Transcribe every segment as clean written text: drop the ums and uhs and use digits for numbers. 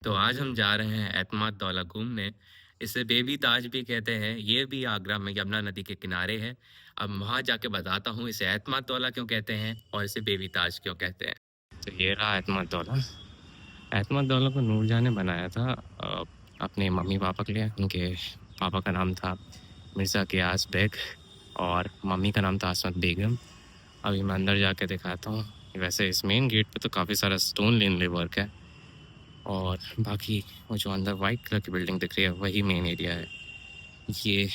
तो आज हम जा रहे हैं एतमाद दौला घूमने। इसे बेबी ताज भी कहते हैं। ये भी आगरा में यमुना नदी के किनारे है। अब वहाँ जाके बताता हूँ इसे एतमाद दौला क्यों कहते हैं और इसे बेबी ताज क्यों कहते हैं। तो ये रहा एतमाद दौला। एतमाद दौला को नूरजहाँ ने बनाया था अपने मम्मी पापा के लिए। उनके पापा का नाम था मिर्ज़ा गियास बेग और मम्मी का नाम था असमत बेगम। अभी मैं अंदर जाके दिखाता हूँ। वैसे इस मेन गेट पे तो काफ़ी सारा स्टोन लेनले वर्क है और बाकी वो जो अंदर वाइट कलर की बिल्डिंग दिख रही है वही मेन एरिया है। ये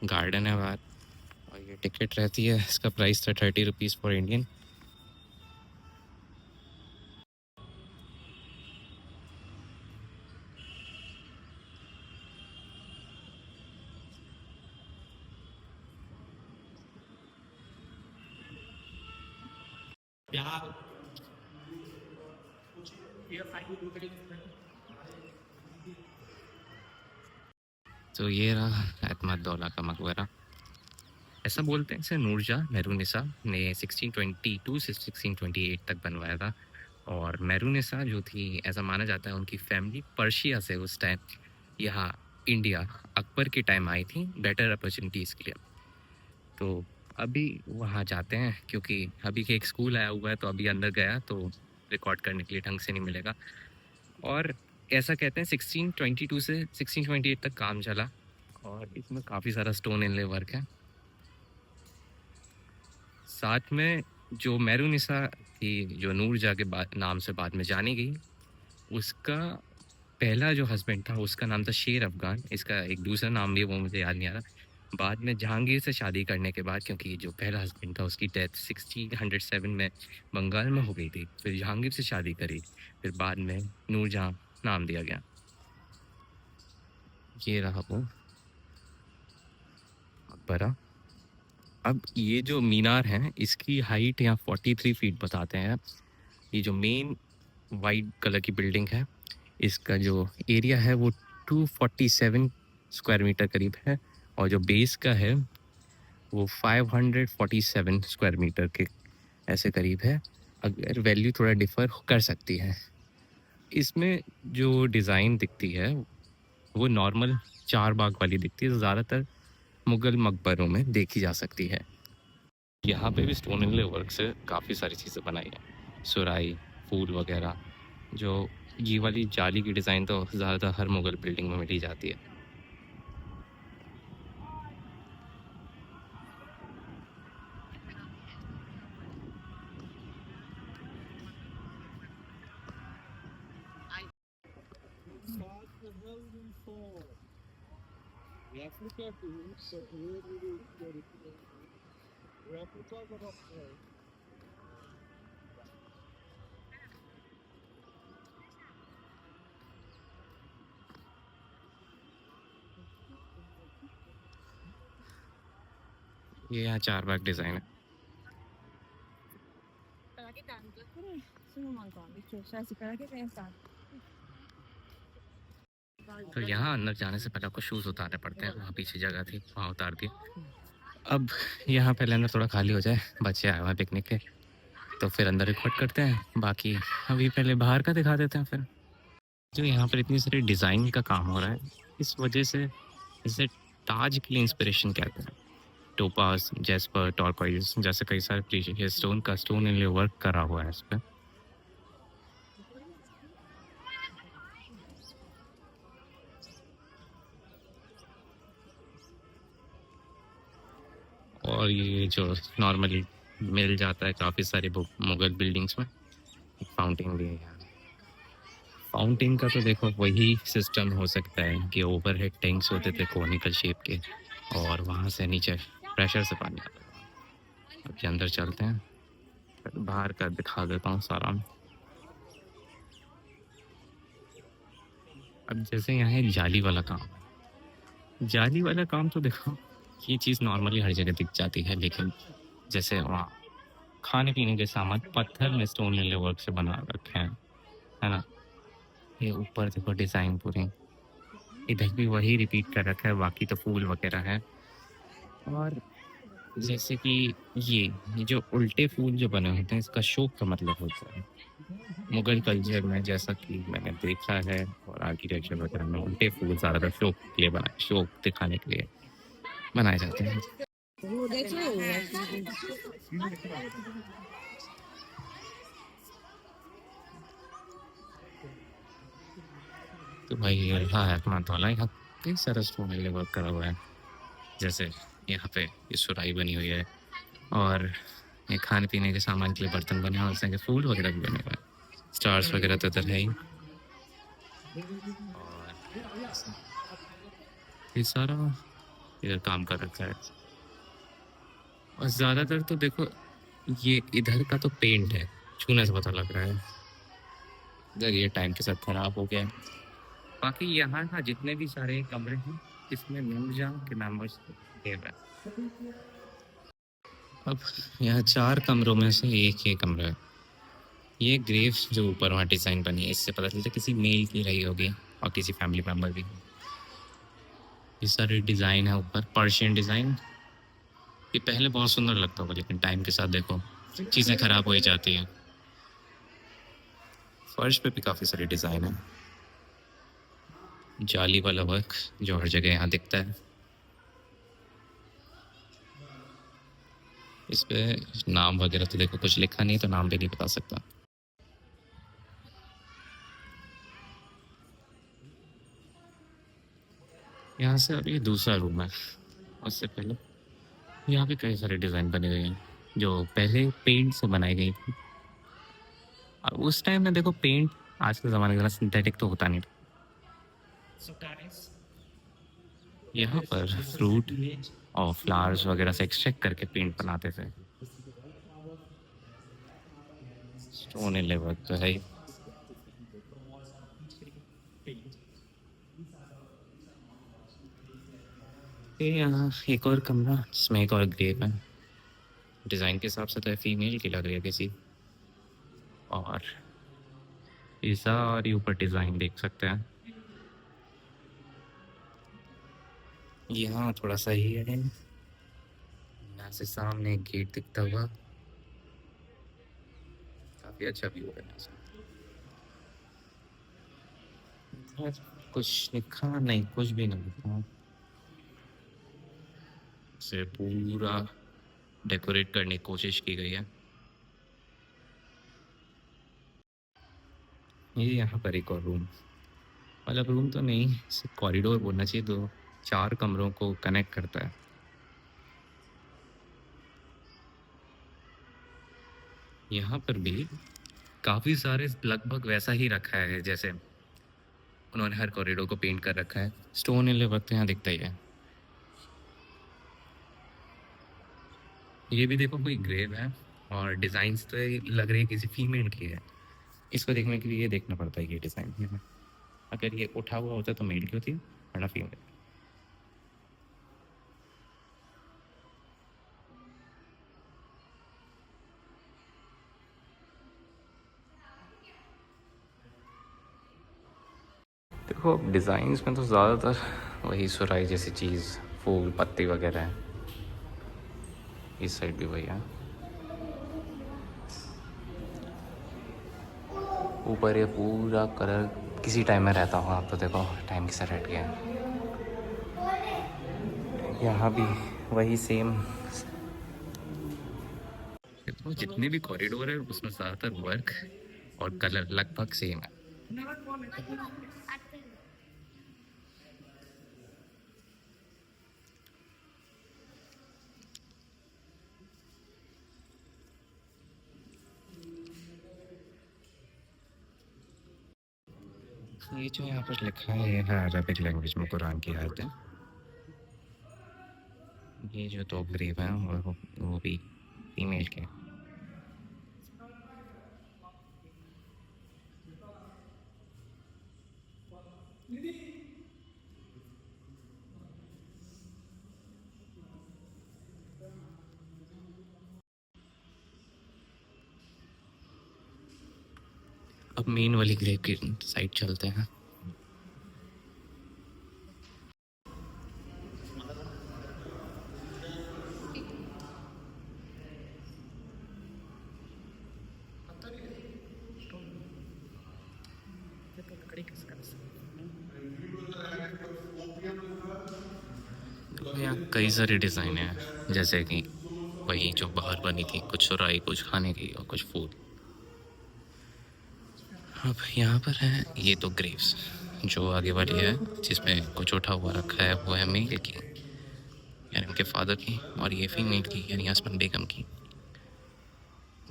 गार्डन है बाहर और ये टिकट रहती है। इसका प्राइस था 30 रुपीज़ फॉर इंडियन। तो ये रहा एतमाद दौला का मकबरा। ऐसा बोलते हैं इसे नूरजहाँ मेहरुनिसा ने 1622 से 1628 तक बनवाया था। और मेहरुनिसा जो थी ऐसा माना जाता है उनकी फैमिली पर्शिया से उस टाइम यहाँ इंडिया अकबर के टाइम आई थी बेटर अपॉर्चुनिटीज़ के लिए। तो अभी वहाँ जाते हैं क्योंकि अभी के एक स्कूल आया हुआ है तो अभी अंदर गया तो रिकॉर्ड करने के लिए ढंग से नहीं मिलेगा। और ऐसा कहते हैं 1622 से 1628 तक काम चला और इसमें काफ़ी सारा स्टोन इनले वर्क है। साथ में जो मेहरुनिसा थी जो नूरजहाँ के बाद नाम से बाद में जानी गई, उसका पहला जो हस्बैंड था उसका नाम था शेर अफ़गान। इसका एक दूसरा नाम भी वो मुझे याद नहीं आ रहा। बाद में जहांगीर से शादी करने के बाद क्योंकि जो पहला हस्बैंड था उसकी डेथ 1607 में बंगाल में हो गई थी, फिर जहांगीर से शादी करी, फिर बाद में नूरजहाँ नाम दिया गया। ये रहा वो मकबरा। अब ये जो मीनार है इसकी हाइट यहाँ 43 फीट बताते हैं। ये जो मेन वाइट कलर की बिल्डिंग है इसका जो एरिया है वो 247 स्क्वायर मीटर करीब है और जो बेस का है वो 547 स्क्वायर मीटर के ऐसे करीब है। अगर वैल्यू थोड़ा डिफ़र कर सकती है। इसमें जो डिज़ाइन दिखती है वो नॉर्मल चार बाग वाली दिखती है, ज़्यादातर मुग़ल मकबरों में देखी जा सकती है। यहाँ पे भी स्टोन इनले वर्क से काफ़ी सारी चीज़ें बनाई हैं, सुराही, फूल वगैरह। जो ये वाली जाली की डिज़ाइन तो ज़्यादातर हर मुग़ल बिल्डिंग में मिल जाती है। ये यहाँ चार बाग डिज़ाइन है। तो यहाँ अंदर जाने से पहले आपको शूज़ उतारने पड़ते हैं। वहाँ पीछे जगह थी, वहाँ उतार दिए। अब यहाँ पहले अंदर थोड़ा खाली हो जाए, बच्चे आए हुए हैं पिकनिक के, तो फिर अंदर रिकॉर्ड करते हैं। बाकी अभी पहले बाहर का दिखा देते हैं फिर। जो यहाँ पर इतनी सारी डिज़ाइन का काम हो रहा है, इस वजह से इसे ताज के लिए इंस्पिरेशन कहते हैं। टोपाज, जैस्पर, टॉर्कोइज जैसे कई सारे प्रीशियस स्टोन का स्टोन इनले वर्क करा हुआ है इस पे। और ये जो नॉर्मली मिल जाता है काफ़ी सारी मुगल बिल्डिंग्स में, एक फाउंटेन भी है यहाँ। फाउंटेन का तो देखो वही सिस्टम हो सकता है कि ओवरहेड टैंक्स होते थे कोनिकल शेप के और वहाँ से नीचे प्रेशर से पानी आता था। अब ये अंदर चलते हैं, फिर बाहर का दिखा देता हूँ सारा। अब जैसे यहाँ है जाली वाला काम। जाली वाला काम तो देखो ये चीज़ नॉर्मली हर जगह दिख जाती है, लेकिन जैसे वहाँ खाने पीने के सामान पत्थर में स्टोन इनले वर्क से बना रखे हैं, है ना। ये ऊपर देखो डिज़ाइन पूरी, इधर भी वही रिपीट कर रखा है, बाकी तो फूल वगैरह है। और जैसे कि ये जो उल्टे फूल जो बने होते हैं, इसका शोक का मतलब होता है। मुगल कल्चर में जैसा कि मैंने देखा है और आर्किटेक्चर वगैरह में उल्टे फूल ज़्यादातर शोक के लिए बनाए, शोक दिखाने के लिए बनाए जाते हैं। तो भाई ये रहा है अपना तौला। यहाँ कई सारा स्टोन वाले वर्क करा हुआ है, जैसे यहाँ पे ये सुराही बनी हुई है और ये खाने पीने के सामान के लिए बर्तन बने हुए हैं, उसके फूल वगैरह भी बने हुए हैं, स्टार्स वगैरह तो इधर है ही। और ये सारा इधर काम कर रखा है। और ज़्यादातर तो देखो ये इधर का तो पेंट है, छूने से पता लग रहा है। इधर ये टाइम के साथ खराब हो गया है। बाकी यहाँ का जितने भी सारे कमरे हैं, इसमें म्यूजियम के मेंबर्स गए हुए हैं। अब यहाँ 4 कमरों में से एक ये कमरा है। ये ग्रेव्स जो ऊपर वहाँ डिज़ाइन बनी है, इससे पता चलता है किसी मेल की रही होगी और किसी फैमिली मेंबर भी। ये सारे डिज़ाइन है ऊपर, पर्शियन डिज़ाइन। ये पहले बहुत सुंदर लगता होगा, लेकिन टाइम के साथ देखो चीज़ें खराब हो ही जाती हैं। फर्श पे भी काफ़ी सारे डिज़ाइन है, जाली वाला वर्क जो हर जगह यहाँ दिखता है। इस पे नाम वगैरह तो देखो कुछ लिखा नहीं, तो नाम भी नहीं बता सकता। यहाँ से अब ये दूसरा रूम है। उससे पहले यहाँ पे कई सारे डिज़ाइन बने हुए हैं जो पहले पेंट से बनाई गई थी। और उस टाइम में देखो पेंट आज के ज़माने का सिंथेटिक तो होता नहीं था। यहाँ पर फ्रूट और फ्लावर्स वगैरह से एक्सट्रैक्ट करके पेंट बनाते थे। स्टोन लेवर तो है ही। ये यहाँ एक और कमरा जिसमें एक और ग्रेव है। डिज़ाइन के हिसाब से तो फीमेल की लग रही है किसी। और ये सारी ऊपर डिज़ाइन देख सकते हैं। यहाँ थोड़ा सा ही है, यहाँ से सामने एक गेट दिखता हुआ, काफ़ी अच्छा व्यू है यहाँ से। इधर कुछ लिखा नहीं, कुछ भी नहीं लिखा। से पूरा डेकोरेट करने की कोशिश की गई है। ये यहाँ पर एक और रूम, मतलब रूम तो नहीं, सिर्फ कॉरिडोर बोलना चाहिए, तो 4 कमरों को कनेक्ट करता है। यहाँ पर भी काफ़ी सारे लगभग वैसा ही रखा है जैसे उन्होंने हर कॉरिडोर को पेंट कर रखा है। स्टोन इले वक्त यहाँ दिखता ही है। ये भी देखो कोई ग्रेव है और डिज़ाइंस तो ये लग रही है किसी फीमेल की है। इसको देखने के लिए ये देखना पड़ता है कि ये डिज़ाइन है। अगर ये उठा हुआ होता तो मेल की होती है, वरना फीमेल। देखो डिज़ाइंस में तो ज़्यादातर वही सुराही जैसी चीज़, फूल पत्ती वगैरह है। इस साइड भी वही है। ऊपर ये पूरा कलर किसी टाइम में रहता होगा, अब तो देखो टाइम के साथ हट गया है। यहाँ भी वही सेम। देखो जितने भी कॉरिडोर है उसमें ज़्यादातर वर्क और कलर लगभग सेम है। ये जो यहाँ पर लिखा है ये है अरबिक लैंग्वेज में कुरान की आयत है। ये जो दो ग्रेव हैं वो भी फीमेल के। अब मेन वाली ग्रेव की साइड चलते हैं। कई सारे डिज़ाइन हैं, जैसे कि वही जो बाहर बनी थी, कुछ सुराही, कुछ खाने की और कुछ फूड। अब यहाँ पर है ये तो ग्रेव्स, जो आगे वाली है जिसमें कुछ उठा हुआ रखा है वो है मेल की, यानी उनके फादर की, और ये फीमेल की यानी असमान बेगम की।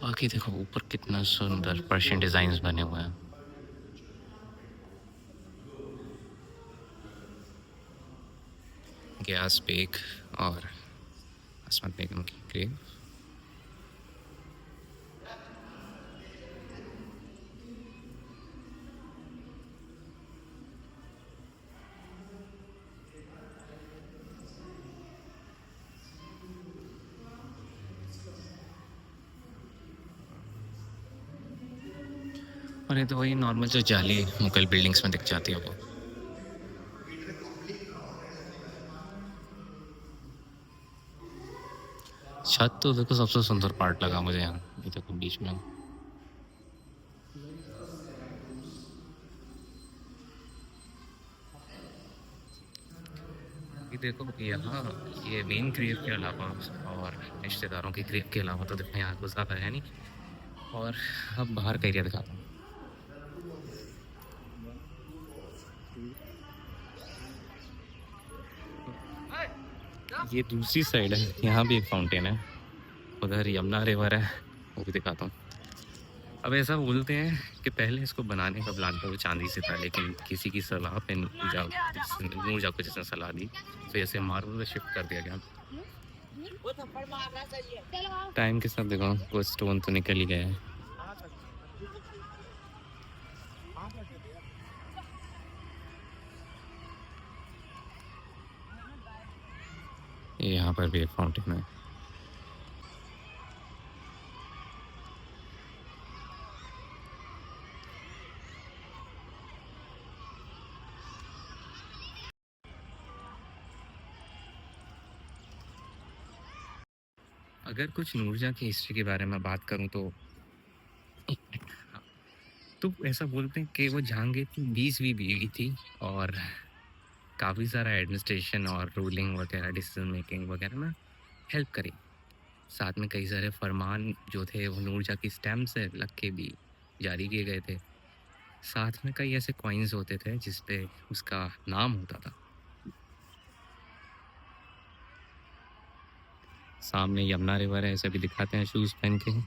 बाकी देखो ऊपर कितना सुंदर पर्शियन डिज़ाइंस बने हुए हैं। गयास बेग और असमान बेगम की ग्रेव। और ये तो वही नॉर्मल जो जाली मुगल बिल्डिंग्स में दिख जाती है वो। छत तो देखो सबसे सुंदर पार्ट लगा मुझे यहाँ, ये देखो बीच में। ये देखो यहाँ, ये मेन ग्रेव के अलावा और रिश्तेदारों की ग्रेव के अलावा तो देखो यहाँ कुछ ज़्यादा है नहीं। और अब बाहर का एरिया दिखाता हूँ। ये दूसरी साइड है, यहाँ भी एक फाउंटेन है, उधर यमुना रिवर है, वो भी दिखाता हूँ। अब ऐसा बोलते हैं कि पहले इसको बनाने का प्लान तो चांदी से था, लेकिन किसी की सलाह पे नूरजा को जिसने सलाह दी तो इसे मार्बल में शिफ्ट कर दिया गया। टाइम के साथ देखो कुछ स्टोन तो निकल ही गया है। ये यहाँ पर भी एक फाउंटेन है। अगर कुछ नूरजहाँ की हिस्ट्री के बारे में बात करूँ तो ऐसा बोलते हैं कि वो जहांगीर की 20वीं बीवी थी और काफ़ी सारा एडमिनिस्ट्रेशन और रूलिंग वगैरह डिसीजन मेकिंग वगैरह में हेल्प करी। साथ में कई सारे फरमान जो थे वो नूरजहाँ की स्टैम्प से लग के भी जारी किए गए थे। साथ में कई ऐसे कॉइन्स होते थे जिस पे उसका नाम होता था। सामने यमुना रिवर है, ऐसे भी दिखाते हैं शूज़ पहन के।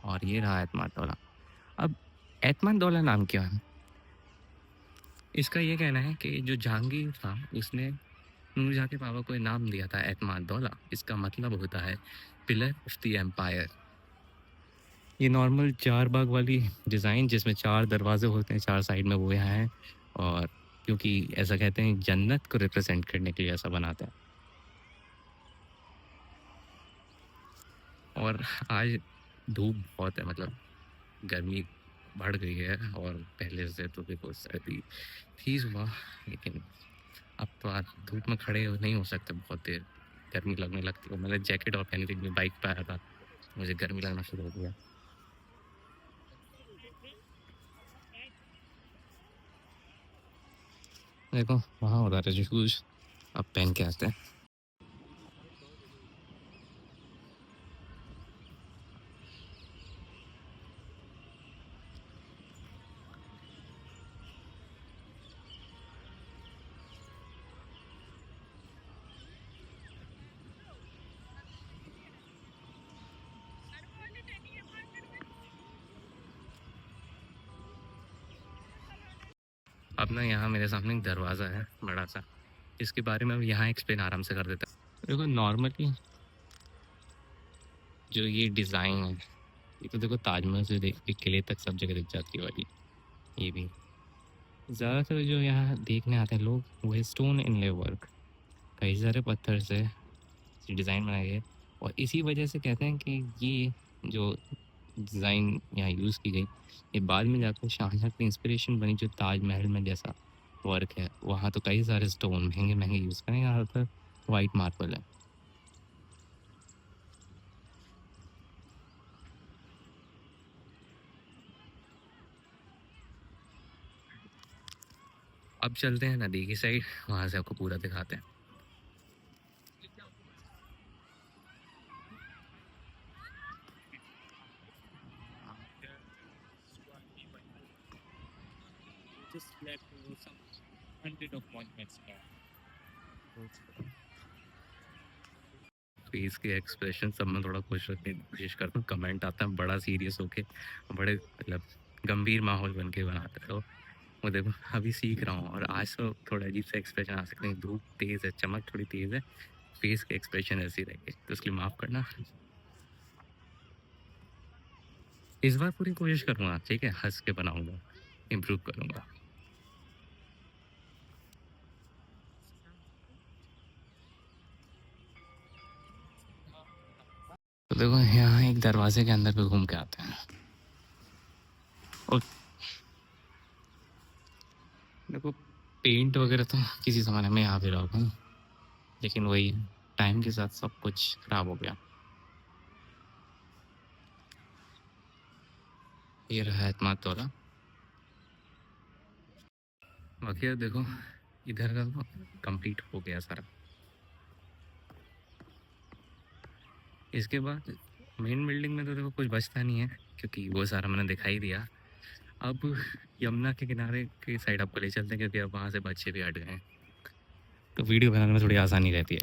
और ये रहा एतमाद दौला। अब एतमाद दौला नाम क्या है? इसका ये कहना है कि जो जहांगीर था उसने नूरजहाँ के पापा को इनाम दिया था एतमाद दौला। इसका मतलब होता है पिलर ऑफ द एम्पायर। ये नॉर्मल 4 बाग वाली डिज़ाइन जिसमें 4 दरवाजे होते हैं 4 साइड में, वो यहाँ है। और क्योंकि ऐसा कहते हैं जन्नत को रिप्रेजेंट करने के लिए ऐसा बनाते हैं। और आज धूप बहुत है, मतलब गर्मी बढ़ गई है और पहले से तो देखो सर्दी थी सुबह, लेकिन अब तो आज धूप में खड़े नहीं हो सकते बहुत देर, गर्मी लगने लगती है। मैंने जैकेट और पहनी थी, मैं बाइक पे आया था, मुझे गर्मी लगना शुरू हो गया। देखो वहाँ उधर है शूज़, अब पहन के आते हैं। अब ना यहाँ मेरे सामने एक दरवाज़ा है बड़ा सा, इसके बारे में यहाँ एक्सप्लेन आराम से कर देता हूँ। देखो नॉर्मली जो ये डिज़ाइन है, ये तो देखो ताजमहल से देख के किले तक सब जगह दिख जाती है वाली। ये भी ज़्यादातर जो यहाँ देखने आते हैं लोग वो है स्टोन इनले वर्क, कई सारे पत्थर से डिज़ाइन बनाए गए। और इसी वजह से कहते हैं कि ये जो डिज़ाइन यहाँ यूज़ की गई, ये बाद में जाकर शाहजहाँ की इंस्पिरेशन बनी, जो ताजमहल में जैसा वर्क है वहाँ तो कई सारे स्टोन महंगे महंगे यूज़ करें, यहाँ पर वाइट मार्बल है। अब चलते हैं नदी की साइड, वहाँ से आपको पूरा दिखाते हैं। just left some hundred of monuments around. Face के एक्सप्रेशन सब में थोड़ा खुश रखने की कोशिश करता हूँ। कमेंट आता है बड़ा सीरियस होके, बड़े मतलब गंभीर माहौल बन के बनाते हो। वो देखो अभी सीख रहा हूँ और आज तो थोड़ा अजीब सा एक्सप्रेशन आ सकते हैं। धूप तेज़ है, चमक थोड़ी तेज़ है, फेस के एक्सप्रेशन ऐसे ही रहेंगे, तो उसके लिए माफ़ करना। इस बार पूरी कोशिश करूँगा, ठीक है? हँस के बनाऊँगा, इम्प्रूव करूँगा। तो देखो यहाँ एक दरवाजे के अंदर भी घूम के आते हैं और देखो पेंट वगैरह तो किसी ज़माने में आ भी रहा होगा, लेकिन वही टाइम के साथ सब कुछ खराब हो गया। ये रहा एतमाद-दौला। बाकी यार देखो इधर का तो कंप्लीट हो गया सारा। इसके बाद मेन बिल्डिंग में तो देखो कुछ बचता नहीं है, क्योंकि वो सारा मैंने दिखा ही दिया। अब यमुना के किनारे की साइड आपको ले चलते हैं, क्योंकि अब वहाँ से बच्चे भी हट गए हैं, तो वीडियो बनाने में थोड़ी आसानी रहती है।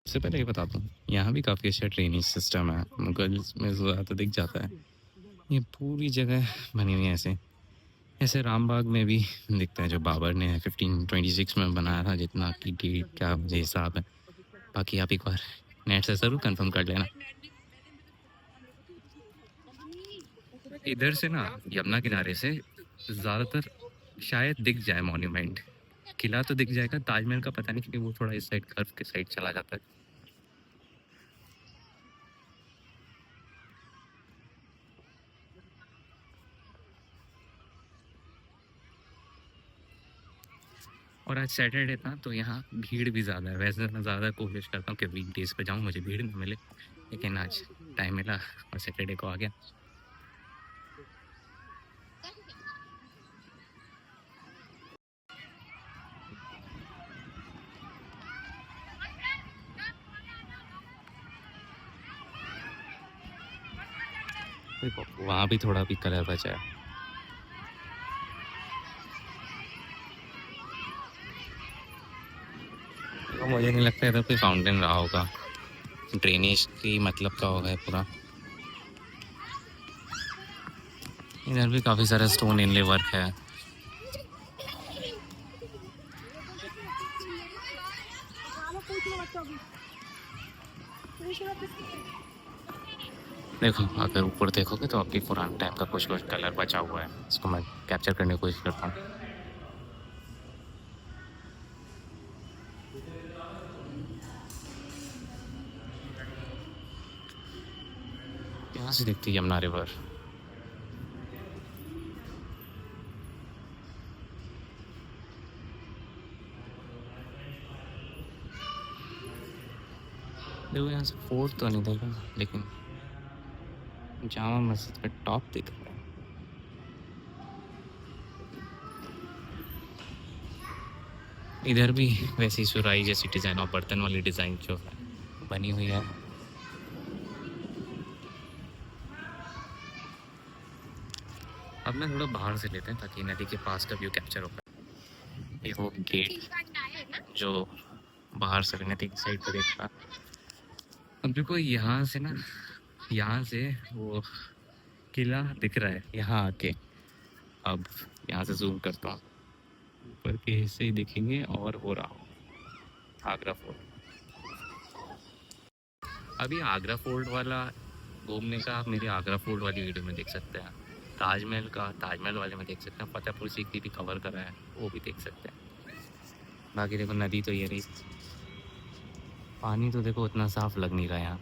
उससे पहले ये बता दूँ, यहाँ भी काफ़ी अच्छा ड्रेनेज सिस्टम है, मुगल्स में ज़्यादा दिख जाता है। ये पूरी जगह बनी हुई है ऐसे। ऐसे रामबाग में भी दिखता है, जो बाबर ने 1526 में बनाया था, जितना की डेट का मुझे हिसाब है। बाकी आप एक बार नेट से ज़रूर कंफर्म कर लेना। इधर से ना यमुना किनारे से ज़्यादातर शायद दिख जाए मॉन्यूमेंट। किला तो दिख जाएगा, ताजमहल का पता नहीं, क्योंकि वो थोड़ा इस साइड कर्व के साइड चला जाता है। और आज सैटरडे था तो यहाँ भीड़ भी ज़्यादा है। वैसे मैं ज़्यादा कोशिश करता हूँ कि वीकडेज़ पे जाऊँ, मुझे भीड़ ना मिले, लेकिन आज टाइम मिला और सैटरडे को आ गया। देखो वहाँ भी थोड़ा भी कलर बचा है। तो मुझे नहीं लगता इधर कोई फाउंटेन रहा होगा, ड्रेनेज की मतलब का होगा ये पूरा। इधर भी काफ़ी सारा स्टोन इनले वर्क है। देखो अगर ऊपर देखोगे तो आपकी पुराने टाइम का कुछ कुछ कलर बचा हुआ है, इसको मैं कैप्चर करने की कोशिश करता हूँ। यहाँ से दिखती है यमुना रिवर। देखो यहाँ से फोर्ट तो नहीं देखा, लेकिन जामा मस्जिद का टॉप दिख रहा है। इधर भी वैसी सुराई जैसी डिज़ाइन और बर्तन वाली डिज़ाइन जो है बनी हुई है। अब मैं थोड़ा बाहर से लेते हैं ताकि नदी के पास का व्यू कैप्चर हो पाए। ये वो गेट जो बाहर से नदी की साइड पर देख रहा। अब देखो यहाँ से ना, यहाँ से वो किला दिख रहा है यहाँ आके। अब यहाँ से जूम करता हूँ, ऊपर के हिस्से ही दिखेंगे और हो रहा हो आगरा फोर्ट। अभी आगरा फोर्ट वाला घूमने का आप मेरी आगरा फोर्ट वाली वीडियो में देख सकते हैं। ताजमहल का ताजमहल वाले में देख सकते हैं। फतेहपुर सीकरी भी कवर करा है, वो भी देख सकते हैं। बाकी देखो नदी तो ये रही, पानी तो देखो उतना साफ लग नहीं रहा यहाँ।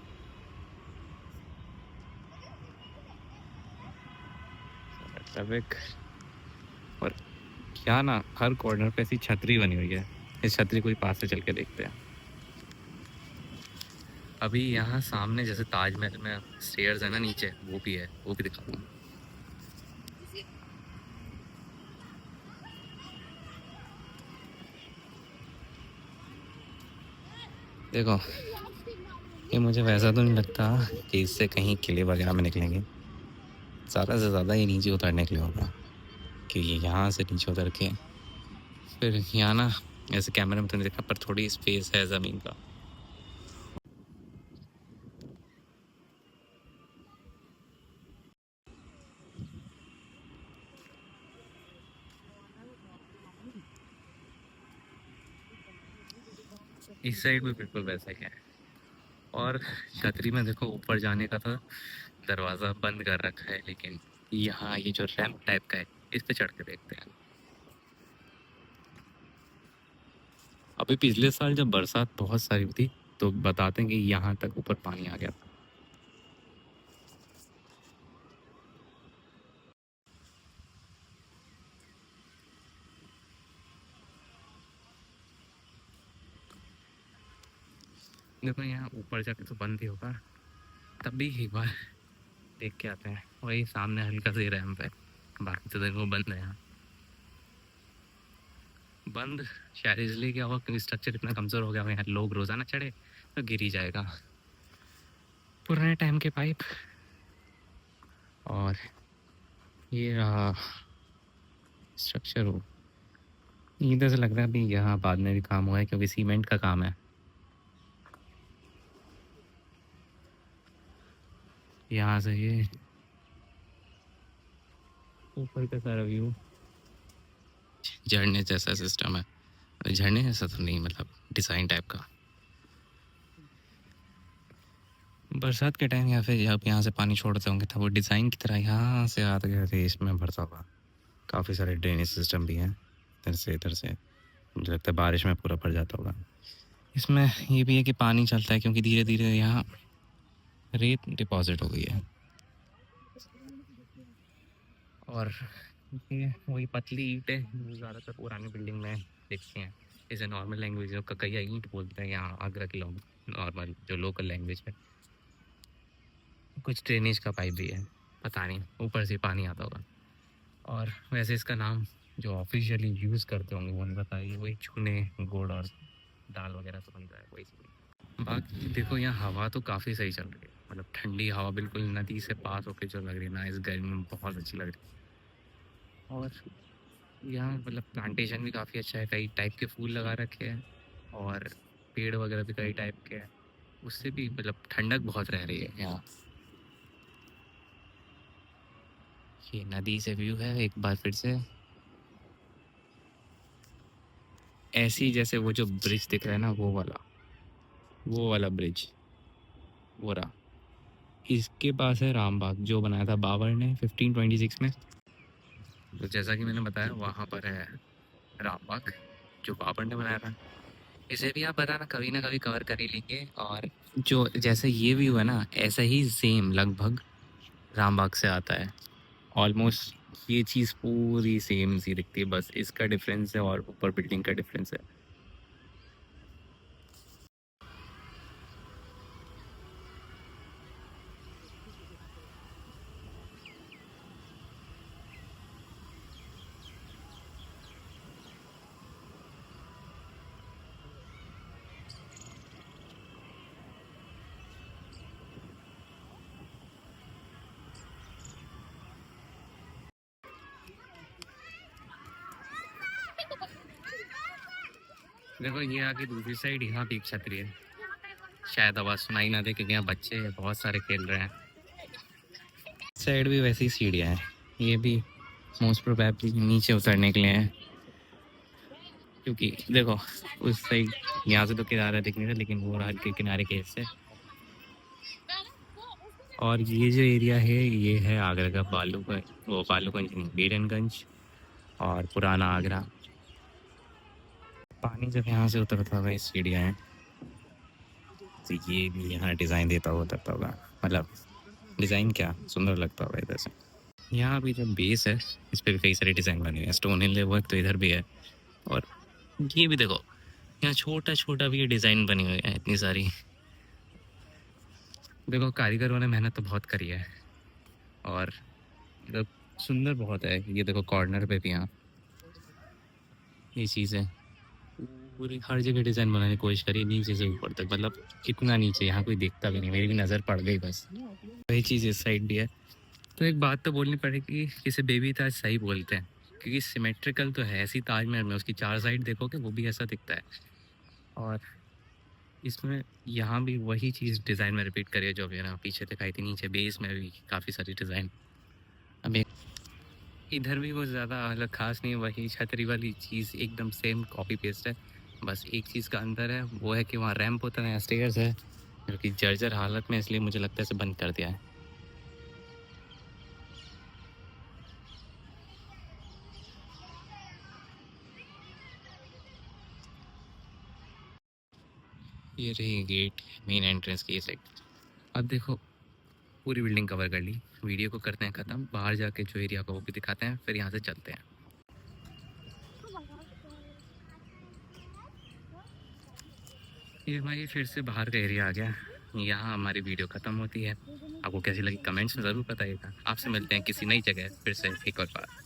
ट्रैफिक और क्या ना, हर कॉर्नर पे ऐसी छतरी बनी हुई है। इस छतरी को ही पास से चल के देखते हैं। अभी यहाँ सामने जैसे ताजमहल में स्टेयर्स है ना नीचे, वो भी है, वो भी दिखाता हूँ। देखो ये मुझे वैसा तो नहीं लगता कि इससे कहीं किले वगैरह में निकलेंगे, ज़्यादा से ज़्यादा ये नीचे उतरने के लिए होगा, कि यहाँ से नीचे उतर के फिर यहाँ ना, ऐसे कैमरे में तो नहीं देखा पर थोड़ी स्पेस है ज़मीन का। इस साइड भी बिल्कुल वैसा ही है। और छतरी में देखो ऊपर जाने का था, दरवाज़ा बंद कर रखा है, लेकिन यहाँ ये जो रैंप टाइप का है इस पे चढ़ के देखते हैं। अभी पिछले साल जब बरसात बहुत सारी थी तो बताते हैं कि यहाँ तक ऊपर पानी आ गया था। देखो यहाँ ऊपर जाके तो बंद ही होगा, तब भी एक बार देख के आते हैं। वही सामने हल्का सा रैंप है, बाकी तो देखो बंद है यहाँ। बंद शायद इसलिए क्या हुआ क्योंकि स्ट्रक्चर इतना कमज़ोर हो गया है, यहाँ लोग रोज़ाना चढ़े तो गिर ही जाएगा। पुराने टाइम के पाइप। और ये रहा स्ट्रक्चर। हो इधर से लग रहा है अभी यहाँ बाद में भी काम हुआ है क्योंकि सीमेंट का काम है। यहाँ से ये ऊपर का सारा व्यू झरने जैसा सिस्टम है। झरने जैसा तो नहीं, मतलब डिज़ाइन टाइप का। बरसात के टाइम या फिर जब यहाँ से पानी छोड़ते होंगे तब वो डिज़ाइन की तरह यहाँ से आते गए इसमें भरता होगा। काफ़ी सारे ड्रेनेज सिस्टम भी हैं इधर से मुझे लगता है बारिश में पूरा भर जाता होगा। इसमें ये भी है कि पानी चलता है क्योंकि धीरे धीरे यहाँ रेत डिपॉजिट हो गई है। और ये वही पतली ईंटें जो ज़्यादातर पुरानी बिल्डिंग में दिखती हैं। इसे नॉर्मल लैंग्वेज में ककैया ईंट बोलते हैं यहाँ आगरा के लोग, नॉर्मल जो लोकल लैंग्वेज है। कुछ ड्रेनेज का पाइप भी है, पता नहीं ऊपर से पानी आता होगा। और वैसे इसका नाम जो ऑफिशियली यूज़ करते होंगे वो नहीं बताइए, वही चूने गुड़ और दाल वगैरह से बनता है वही सब। बाकी देखो यहाँ हवा तो काफ़ी सही चल रही है, मतलब ठंडी हवा बिल्कुल नदी से पास होकर जो लग रही है ना, इस गर्मी में बहुत अच्छी लग रही है। और यहाँ मतलब प्लांटेशन भी काफ़ी अच्छा है, कई टाइप के फूल लगा रखे हैं और पेड़ वगैरह भी कई टाइप के हैं, उससे भी मतलब ठंडक बहुत रह रही है यहाँ। ये नदी से व्यू है एक बार फिर से, ऐसी जैसे वो जो ब्रिज दिख रहा है ना, वो वाला ब्रिज वो रहा। इसके पास है रामबाग जो बनाया था बाबर ने 1526 में। तो जैसा कि मैंने बताया वहाँ पर है रामबाग जो बाबर ने बनाया था। इसे भी आप बताना कभी ना कभी कवर कर ही लेंगे। और जो जैसे ये व्यू है ना, ऐसा ही सेम लगभग रामबाग से आता है ऑलमोस्ट। ये चीज़ पूरी सेम सी दिखती है, बस इसका डिफरेंस है और ऊपर बिल्डिंग का डिफरेंस है। देखो ये आगे दूसरी साइड, यहाँ भी एक छतरी है, शायद आवाज़ सुनाई ना दे क्योंकि यहाँ बच्चे बहुत सारे खेल रहे हैं। साइड भी वैसी सीढ़ियाँ हैं, ये भी मोस्ट प्रोबेबली नीचे उतरने के लिए हैं क्योंकि देखो उस साइड यहाँ से तो किनारा दिख नहीं रहा, लेकिन वो हल्के किनारे के हिस्से। और ये जो एरिया है ये है आगरा का बालूगंज नहीं, बीरनगंज और पुराना आगरा। पानी जब यहाँ से उतरता होगा, इस सीढ़ियाँ हैं, तो ये भी यहाँ डिज़ाइन देता हुआ उतरता होगा, मतलब डिज़ाइन क्या सुंदर लगता होगा इधर से। यहाँ भी जो बेस है इस पर भी कई सारे डिज़ाइन बने हुए हैं, स्टोन हिल वर्क तो इधर भी है। और ये भी देखो यहाँ छोटा छोटा भी डिज़ाइन बनी हुई है इतनी सारी। देखो कारीगरों ने मेहनत तो बहुत करी है और मतलब सुंदर बहुत है। ये देखो कॉर्नर पे भी यहाँ ये चीज़ है, पूरी हर जगह डिज़ाइन बनाने की कोशिश करी नीचे से ऊपर तक, मतलब कितना नीचे यहाँ कोई देखता भी नहीं, मेरी भी नज़र पड़ गई बस। वही चीज़ इस साइड भी है। तो एक बात तो बोलनी पड़ेगी, किसे बेबी ताज सही बोलते हैं क्योंकि सिमेट्रिकल तो है ऐसी ताजमहल में, उसकी 4 साइड देखोगे वो भी ऐसा दिखता है। और इसमें यहाँ भी वही चीज़ डिज़ाइन में रिपीट करी है जो अभी ना पीछे दिखाई थी, नीचे बेस में भी काफ़ी सारी डिज़ाइन। अब इधर भी वो ज़्यादा अलग ख़ास नहीं है, वही छतरी वाली चीज़ एकदम सेम कॉपी पेस्ट है। बस एक चीज़ का अंतर है, वो है कि वहाँ रैंप होता है, यहाँ स्टेयर्स है, जो कि जर्जर हालत में, इसलिए मुझे लगता है इसे बंद कर दिया है। ये रही गेट, मेन एंट्रेंस की ये साइड। अब देखो पूरी बिल्डिंग कवर कर ली, वीडियो को करते हैं ख़त्म, बाहर जाके जो एरिया को वो भी दिखाते हैं, फिर यहाँ से चलते हैं। ये भाई फिर से बाहर का एरिया आ गया, यहाँ हमारी वीडियो ख़त्म होती है। आपको कैसी लगी कमेंट्स में ज़रूर बताइएगा। आपसे मिलते हैं किसी नई जगह फिर से एक और बार।